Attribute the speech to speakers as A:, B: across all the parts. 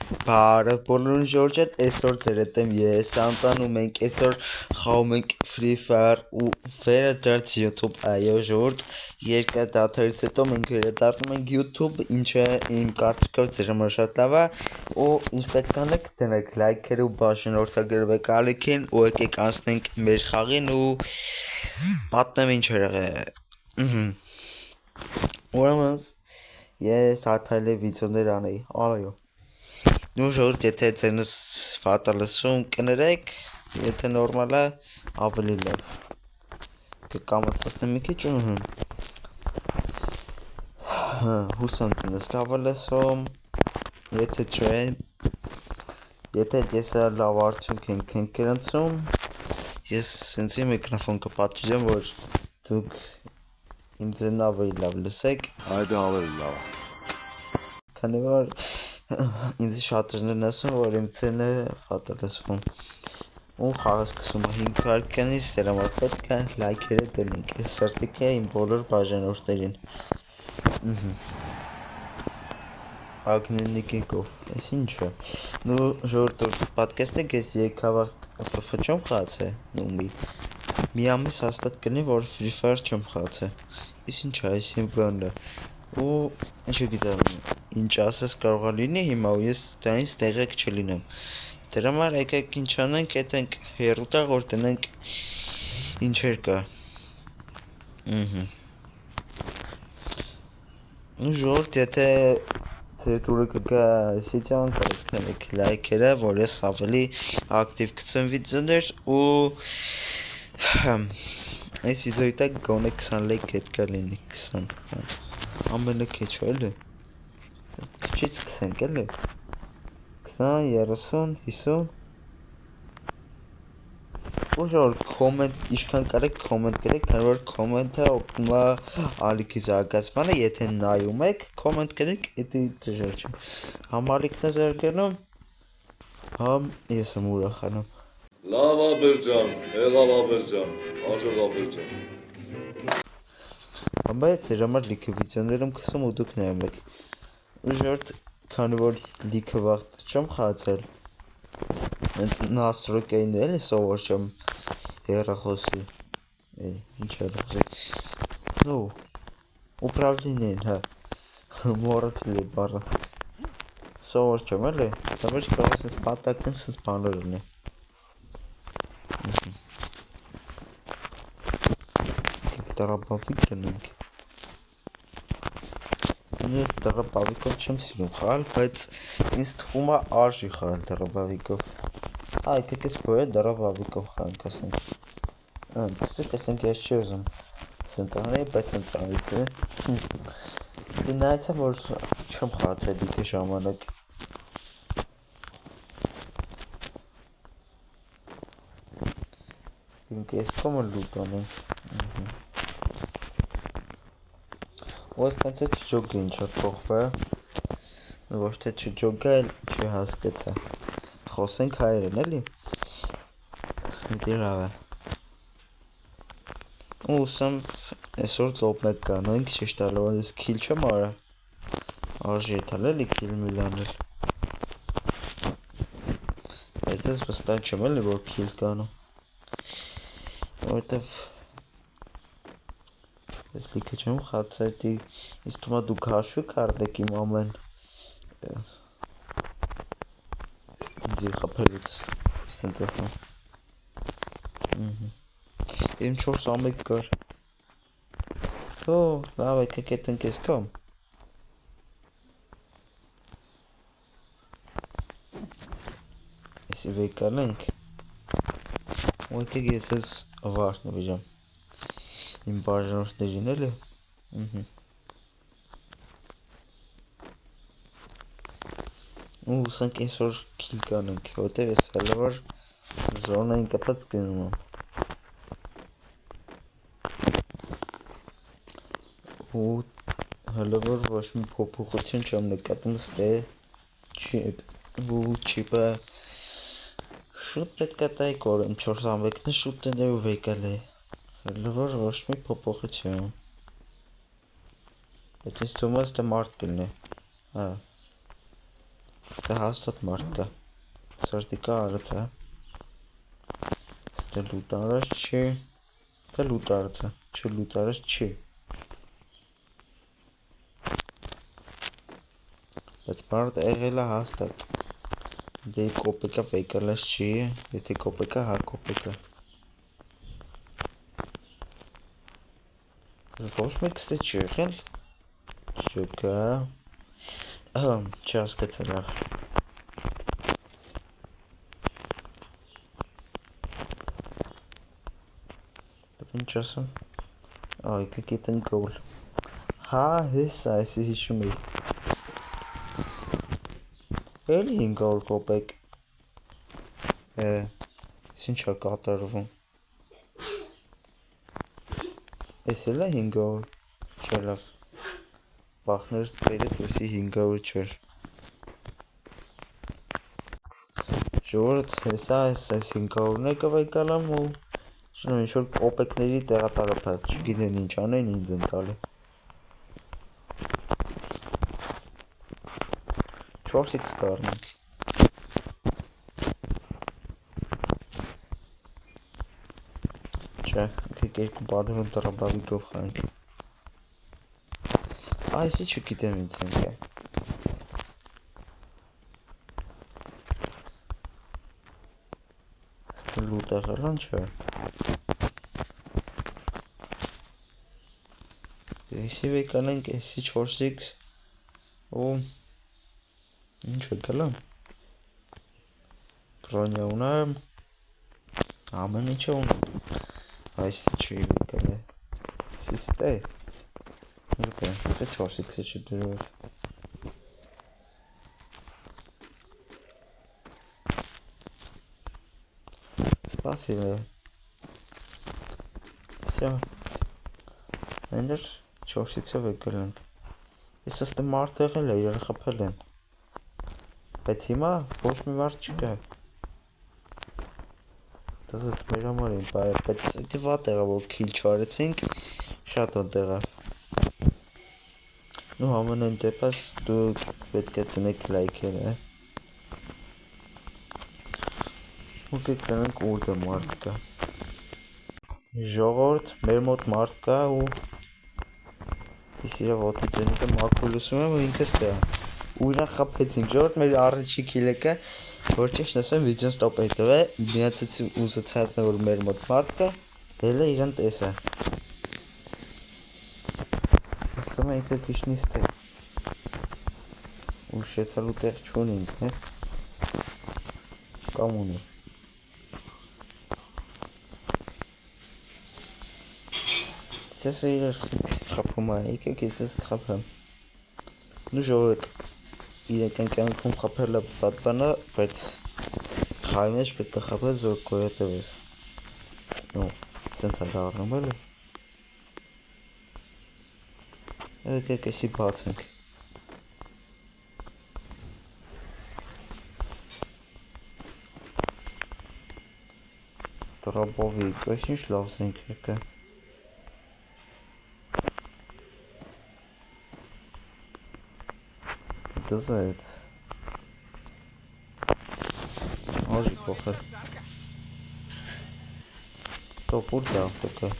A: Բարև բոլորին ժողովուրդ, այսօր ձեր հետ եմ ես Անտան ու մենք այսօր խաղում ենք Free Fire ու վերադարձ YouTube, այո ժողովուրդ, երկար դադարից հետո մենք վերադառնում ենք YouTube, ինչը իմ կարծիքով ձեր համար շատ լավ է ու ինչ պետք է անեք, դնեք լայքերը ու բաժանորդագրվեք ալիքին ու եկեք անցնենք մեր խաղին ու պատմեմ ինչ էր եղել։ Ուրեմն ես հաթայլի վիդեոներ անեի, այո։ Նու ժողովուրդ, եթե ձենս վատ է լսում, կներեք, եթե նորմալ է, ավելի լավ։ Կկամացնեմ մի քիչ ու հուսամ ձենս լավ է լսում, եթե չէ, եթե դեսը լավ արդյունք ենք կրնցում, ես սենցի միկրոֆոն կպատժեմ, որ դուք իմ ձենն ավելի լավ լսեք։
B: Այդ ավելի լավ։
A: Քանի որ ինձ շատերն ասում, որ իմ ձենը վատ է լսվում։ Ու խաղը սկսում է 5 հարկյանից, դրա համար պետք է լայքերը դնենք։ Ես սրտիկ է իմ բոլոր բաժանորդներին։ Ագնենիկով, ես ինչ է։ Նու ժողովուրդ, պատկեսնեք ես եկավաղտ FF չեմ խաղացել, նումի։ Մի ամիս հաստատ կնի, որ Free Fire չեմ խաղացել։ Ես ինչ է, այս իմ բանն է։ Ու չգիտեմ, ինչ ասես կարող է լինի հիմա ու ես դրանից տեղեկ չլինեմ։ Դրա համար եկեք ինչ անենք, եթենք հեռուտա որ տնենք ինչեր կա։ Ու ժողովուրդ, եթե ձեր դուրը կգա այսիցյան կարեք թենեք լայքերը, որ ես ավելի ակտիվ կցեմ վիդեոներ ու այս վիդեոյի տակ գոնե 20 լայք պետք է լինի, 20, ամենը քիչ էլի, քիչից 20 էլի, 20, 30, 50, ու ժողովուրդ կոմենտ, ինչքան կարեք կոմենտ գրեք, քանի որ կոմենտը օգնում է ալիքի զարգացմանը, եթե նայում եք, կոմենտ գրեք, դա դժվար չէ, համ ալիքն է զարգանում, համ ես եմ ուրախանում։
B: Լավ աբերջան, եղավ աբերջան, հաջող աբերջան։
A: Բայց ձեր համար լիքը վիդեոներ եմ կսում ու դուք նայում եք։ Ու ժողովուրդ, քանի որ լիքը վաղ չեմ խաղացել, հենց նաստրոկային էլի սովոր չեմ հեռախոսի, ինչ հեռախոսի, նու, ուպրավլինին, հա, մորացել է բառը, սովոր չեմ էլի, դավեր կարող ես պատակն սենց բաներ ունի։ Տարապավիկ տնենք։ Ես տարապավիկով չեմ սիրում խաղալ, բայց ինձ թվում է արժի խաղալ տարապավիկով։ Եկեք ես բոյը տարապավիկով խաղանք, ասենք։ Տեսեք ես չի ուզում սենց անեի, բայց սենց անվիցի։ Դի նայց եմ, որ չեմ խաղացել դիքը ժամանակ։ Ես կոմը լուտ անենք։ Ու ես տենց է չջոգը ինչ է փոխվա, ոչ թե չջոգը, չհասկացա, խոսենք հայերեն էլի, դի լավ է, ու ուսամ այսօր տոպ մեկ կանենք, ճիշտ ալը որ ես քիլ չեմ արա, արժի եթալ էլի քիլ միլանել, ես դες վստակ չեմ էլի որ քիլ կանում, որտև ես լիքը չեմ խացել, ես թվում է դուք հաշվի կարդեք իմ ամեն ձի խապելուց, սենց ասեմ, իմ 4 ամեկ կար, լավ եկեք ետնք ես կամ, եսի վեկալ ենք, ու եկեք ես ես վարդ նվիժամ, իմ բաժանորդներին էլի, ու ուսանք այսօր քիլ կանենք, որտև ես հələ որ զոնային կպած գնում եմ, ու հələ որ ոչ մի փոփոխություն չեմ նկատում ստե ու չիպը շուտ պետք է տայի կորեմ 4 ամեկն է շուտ տնե ու վեկալ է, հələ որ ոչ մի փոփոխություն, բայց ինձ թվում է ստե մարդ կլնի, Դա հաստատ մարդ կա։ Սրտիկա արած է։ Ստե լուտարած չի։ Դա լուտարած է, չէ լուտարած չի։ Բայց մարդ եղել է հաստատ։ Դե կոպեկա վեկալած չի, եթե կոպեկա, հա կոպեկա։ Ոչ մեկ ստե չի եղել։ Չկա։ Ահա, չհասկացա լավ։ Ինչ ասեմ։ Այ կգիտեն գոլ։ Հա, հեսա, այսի հիշում էի։ Էլի 500 կոպեկ։ Ինչա կատարվում։ Էս էլ է 500։ Չէ լավ։ Բախներս բերեց էսի 500 չէր։ Ժողովուրդ, հեսա այս 500-ն է կվեկալամ ու ինչ-որ կոպեկների տեղատարապ է, չգիտեն ինչ անեն ինձ են տալի։ 4x կառնենք։ Չէ, թեք երկու բադրոն տրաբավիկով խանք։ Այսի չգիտեմ ինձ ենք է։ Լուտ եղել են չէ։ Էսի վեկանենք էսի 4x ու ինչ վեկալամ։ Բրոնյա ունեմ, ամեն ինչը ունեմ։ Այսի չի վեկալ է։ Սիստե։ Իրպե, դա 4x-ը չդրով։ Սպասիլը։ Всё։ Այնտեղ 4x-ը վեկալ ենք։ Ես աստե մարդ եղել է, իրար խփել են։ Բայց հիմա ոչ մի մարդ չկա։ Դասած մեր համար էին բայ, բայց դե վատ եղավ որ քիլ չարեցինք, շատ վատ եղավ։ Նու ամենայն դեպս դուք պետք է տնեք լայքերը։ Ու կգնանք ուր դե մարդ կա։ Ժողովուրդ, մեր մոտ մարդ կա ու Ես իրա ոտից եմ մակուլուսում եմ ու ինքս տեղ։ Ու իրան խապեցինք, ժողովուրդ մեր առաջի քիլը կա, որ ճիշտ ասեմ վիդեոն ստոպ է տվել, միացեցի ուզեցածն որ մեր մոտ մարդ կա, հելը իրան տեսա։ Աստում ենք դե դիշնիստ է։ Ու շեցալու տեղ չունինք, հե։ Կամ ունի։ Ձեզ է իրար խապում է, եկեք ես ես խապեմ։ Նու ժողովուրդ, իրական կյանքում խապելը վատ բան է, բայց խաղի մեջ պետք է խապել զոր գոյատևես։ Նու, սենց է դառնում էլի։ Եկեք էսի բացենք։ Տրաբովիկ, այս ինչ լավ զենք եկա։ Դզեց։ Աժի կոխել։ Տոպուր դա ավտոկա։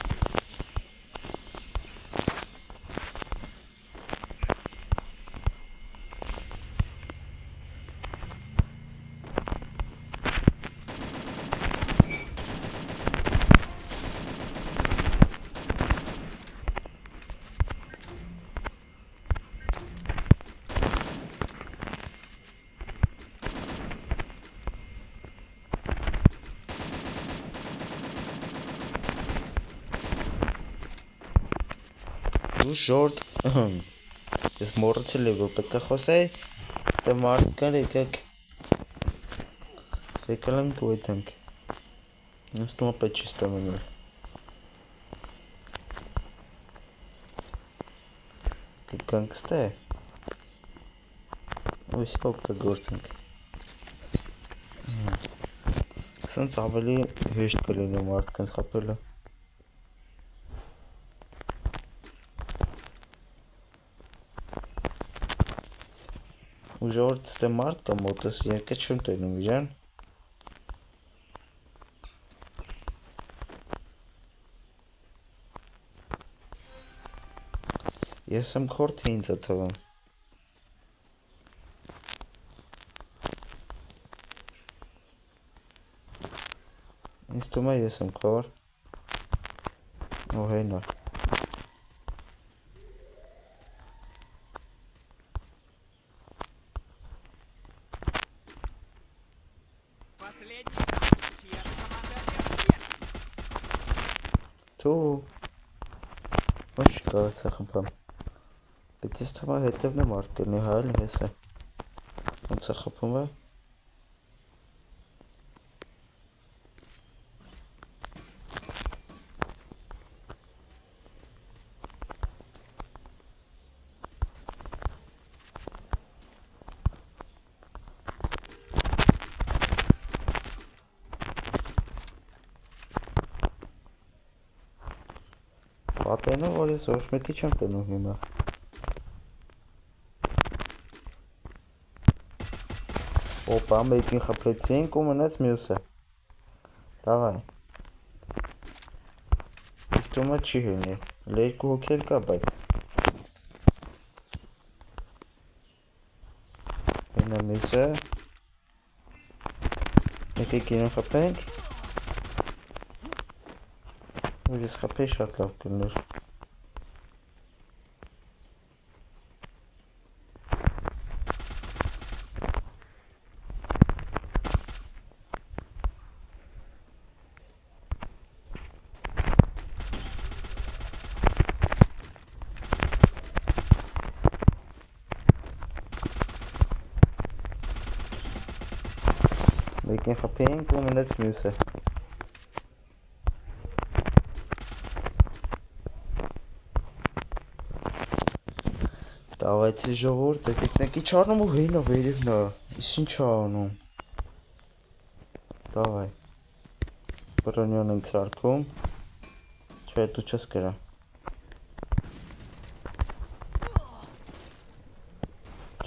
A: Ժորդ, ես մորացել եմ որ պետք է խոսեի, դե մարդ կար եկեք եկել ենք ու եթենք, նստում ապետ չի ստամենել, կգանք ստե, ու իսկ օգտագործենք, սենց ավելի հեշտ կլինի մարդկանց խապելը, ու ժողովուրդ ստե մարդ կա մոտս երկը չեմ տենում իրան Ես եմ քոր թե ինձ է թվում Ինձ թվում է ես եմ քոր Ու հենա Դու Ոչ կարաց է խմպամ Բայց ես թվում է հետևն է մարդ կրնի հայլ հես է Ոնց է խպում է Պատենը որ ես ոչ մեկի չեմ տնում հիմա Օպա մեկին խպրեցինք ու մնաց մյուսը Դավայ Իսկ թվում է չի հենի Երկու հոգի էլ կա բայց Հենա մյուսը Եկեք իրեն խպենք Ու ես խպեի շատ լավ կներ Մեկին խպենք ու մնաց մյուսը Դավայցի ժողորդ եկնեկի չարնում ու հենա վերևնա Իս ինչ անում Դավայ Բրոնյոն ենք սարքում Չէ դու չես կրա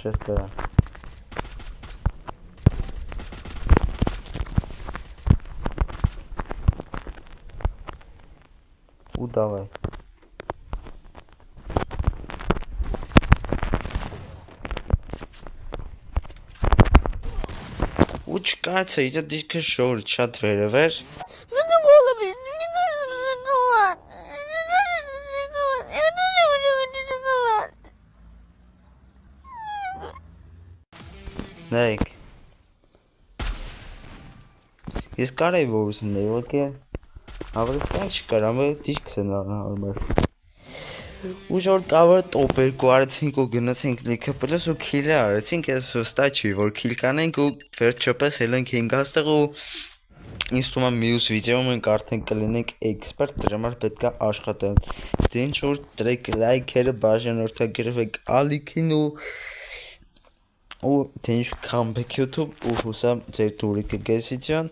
A: Չես կրա Ու դավայ Ու չկայց է իրա դիրքը շորդ շատ վերև էր Նայք Ես կարայի որ ուսնեի որ կե Հավրս կանք չկար ամը դիրքս են արմար Ու ժոր կավը տոպ երկու արեցինք ու գնացինք լիքը պլս ու քիլը արեցինք ես ոստա չի որ քիլ կանենք ու վերջապես հելենք հինգ աստեղ ու ինձ թվում է մյուս վիդեոում մենք արդեն կլինենք էքսպերտ դրա համար պետք է աշխատենք Դե ինչ որ դրեք լայքերը բաժանորդագրվեք ալիքին ու թե ինչ comeback YouTube ու հուսամ ձեր տուրի կգեսիցյան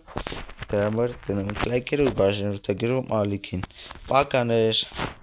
A: Դրա համար դնենք լայքերը ու բաժանորդագրվում ալիքին Պականեր